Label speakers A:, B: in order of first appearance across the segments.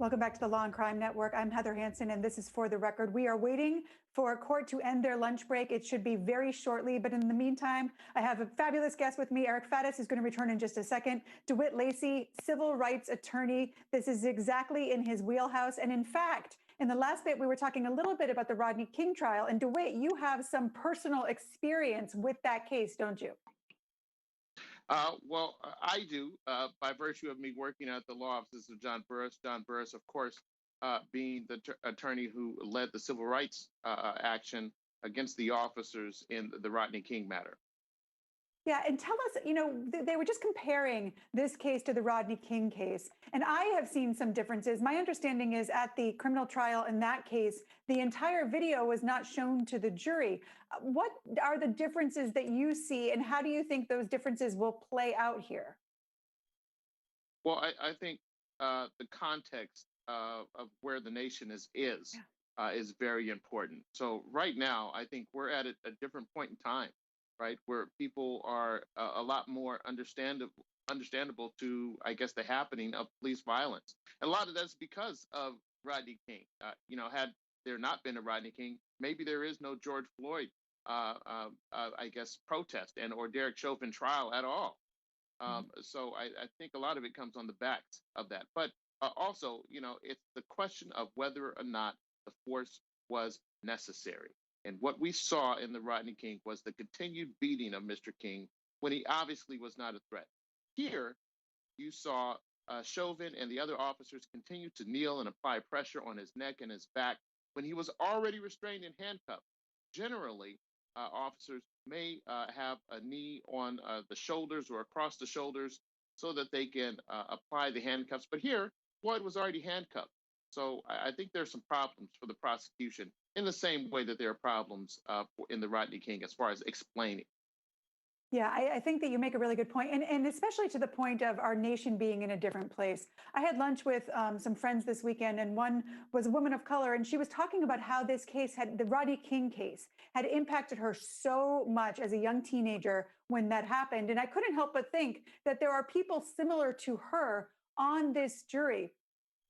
A: Welcome back to the Law and Crime Network. I'm Heather Hansen, and this is For the Record. We are waiting for court to end their lunch break. It should be very shortly, but in the meantime, I have a fabulous guest with me. Eric Faddis is going to return in just a second. DeWitt Lacy, civil rights attorney. This is exactly in his wheelhouse. And in fact, in the last bit, we were talking a little bit about the Rodney King trial. And DeWitt, you have some personal experience with that case, don't you?
B: I do, by virtue of me working at the law offices of John Burris. John Burris, of course, being the attorney who led the civil rights action against the officers in the Rodney King matter.
A: Yeah, and tell us, they were just comparing this case to the Rodney King case, and I have seen some differences. My understanding is at the criminal trial in that case, the entire video was not shown to the jury. What are the differences that you see, and how do you think those differences will play out here?
B: Well, I think the context of where the nation is very important. So right now, I think we're at a different point in time, right, where people are a lot more understandable to, I guess, the happening of police violence. And a lot of that's because of Rodney King. Had there not been a Rodney King, maybe there is no George Floyd, I guess, protest and or Derek Chauvin trial at all. So I think a lot of it comes on the backs of that. But also, it's the question of whether or not the force was necessary. And what we saw in the Rodney King was the continued beating of Mr. King when he obviously was not a threat. Here, you saw Chauvin and the other officers continue to kneel and apply pressure on his neck and his back when he was already restrained and handcuffed. Generally, officers may have a knee on the shoulders or across the shoulders so that they can apply the handcuffs. But here, Floyd was already handcuffed. So I think there's some problems for the prosecution in the same way that there are problems in the Rodney King as far as explaining.
A: Yeah, I think that you make a really good point, and especially to the point of our nation being in a different place. I had lunch with some friends this weekend, and one was a woman of color, and she was talking about how this case the Rodney King case had impacted her so much as a young teenager when that happened. And I couldn't help but think that there are people similar to her on this jury,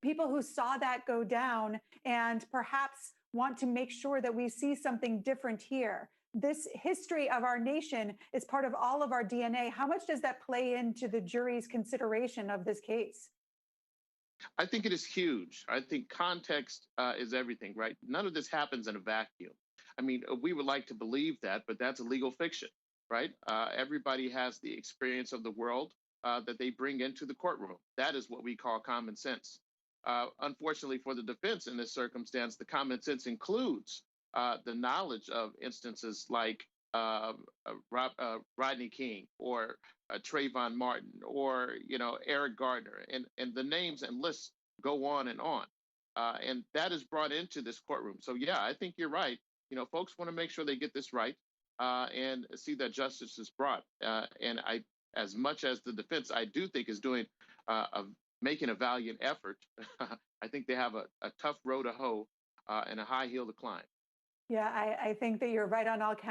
A: people who saw that go down and perhaps want to make sure that we see something different here. This history of our nation is part of all of our DNA. How much does that play into the jury's consideration of this case?
B: I think it is huge. I think context is everything, right? None of this happens in a vacuum. I mean, we would like to believe that, but that's a legal fiction, right? Everybody has the experience of the world that they bring into the courtroom. That is what we call common sense. Unfortunately for the defense in this circumstance, the common sense includes the knowledge of instances like Rodney King or Trayvon Martin or Eric Gardner, and the names and lists go on and on, and that is brought into this courtroom. So yeah, I think you're right. Folks want to make sure they get this right and see that justice is brought. And as much as the defense, I do think is doing making a valiant effort. I think they have a tough row to hoe and a high hill to climb.
A: Yeah, I think that you're right on all counts.